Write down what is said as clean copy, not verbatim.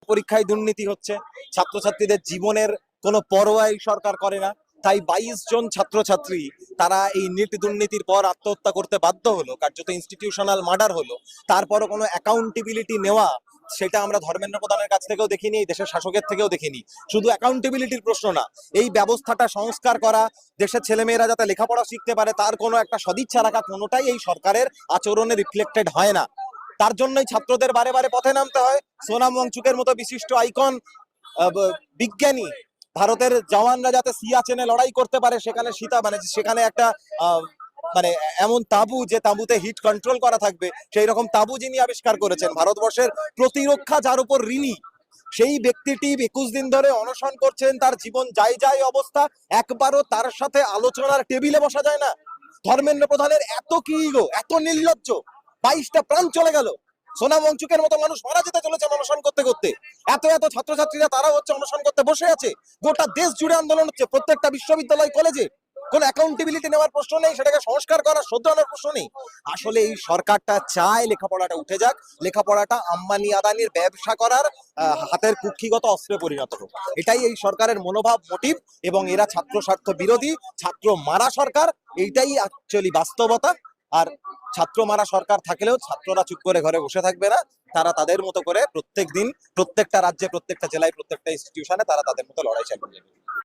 পরীক্ষায় দুর্নীতি হচ্ছে, ছাত্রছাত্রীদের জীবনের কোনো পরোয়াই সরকার করে না। তাই 22 জন ছাত্রছাত্রী তারা এই নিট দুর্নীতির পর আত্মহত্যা করতে বাধ্য হলো, কার্যত ইনস্টিটিউশনাল মার্ডার হলো। তারপরও কোনো অ্যাকাউন্টেবিলিটি নেওয়া, সেটা আমরা ধর্মেন্দ্র প্রধানের কাছ থেকেও দেখিনি, এই দেশের শাসকের থেকেও দেখিনি। শুধু অ্যাকাউন্টেবিলিটির প্রশ্ন না, এই ব্যবস্থাটা সংস্কার করা, দেশের ছেলেমেয়েরা যাতে লেখাপড়া শিখতে পারে তার কোনো একটা সদিচ্ছা রাখা, কোনোটাই এই সরকারের আচরণে রিফ্লেক্টেড হয় না। তার জন্যই ছাত্রদের বারে বারে পথে নামতে হয়। সোনাম ওয়াংচুকের মতো বিশিষ্ট আইকন বিজ্ঞানী, ভারতের জওয়ানরা যাতে সিয়াচেনে লড়াই করতে পারে, সেখানে সেখানে একটা মানে এমন তাঁবু, যে তাঁবুতে হিট কন্ট্রোল করা থাকবে, সেই রকম তাঁবু যিনি আবিষ্কার করেছেন, ভারতবর্ষের প্রতিরক্ষা যার উপর ঋণী, সেই ব্যক্তিটি 21 দিন ধরে অনশন করছেন, তার জীবন যায় যায় অবস্থা, একবারও তার সাথে আলোচনার টেবিলে বসা যায় না। ধর্মেন্দ্র প্রধানের এত কি ইগো, এত নির্লজ্জ, 22টা প্রাণ চলে গেল। সোনাম ওয়াংচুকের মতো মানুষ মারা যেতে চলেছে অনশন করতে করতে। এত এত ছাত্রছাত্রীরা তারাও হচ্ছে অনশন করতে বসে আছে। গোটা দেশ জুড়ে আন্দোলন হচ্ছে, প্রত্যেকটা বিশ্ববিদ্যালয় কলেজে। কোন অ্যাকাউন্টেবিলিটি নেওয়ার প্রশ্ন নেই, সেটাকে সংস্কার করার শোধরানোর প্রশ্ন নেই। আসলে এই সরকারটা চায় লেখাপড়াটা উঠে যাক, লেখাপড়াটা আম্বানি আদানির ব্যবসা করার হাতের কুক্ষিগত অস্ত্রে পরিণত হোক। এটাই এই সরকারের মনোভাব, মোটিভ। এবং এরা ছাত্র স্বার্থ বিরোধী, ছাত্র মারা সরকার, এইটাই অ্যাকচুয়ালি বাস্তবতা। আর ছাত্র মারা সরকার থাকলেও ছাত্ররা চুপ করে ঘরে বসে থাকবে না। তারা তাদের মতো করে প্রত্যেক দিন, প্রত্যেকটা রাজ্যে, প্রত্যেকটা জেলায়, প্রত্যেকটা ইনস্টিটিউশনে তারা তাদের মতো লড়াই চালিয়ে যাবে।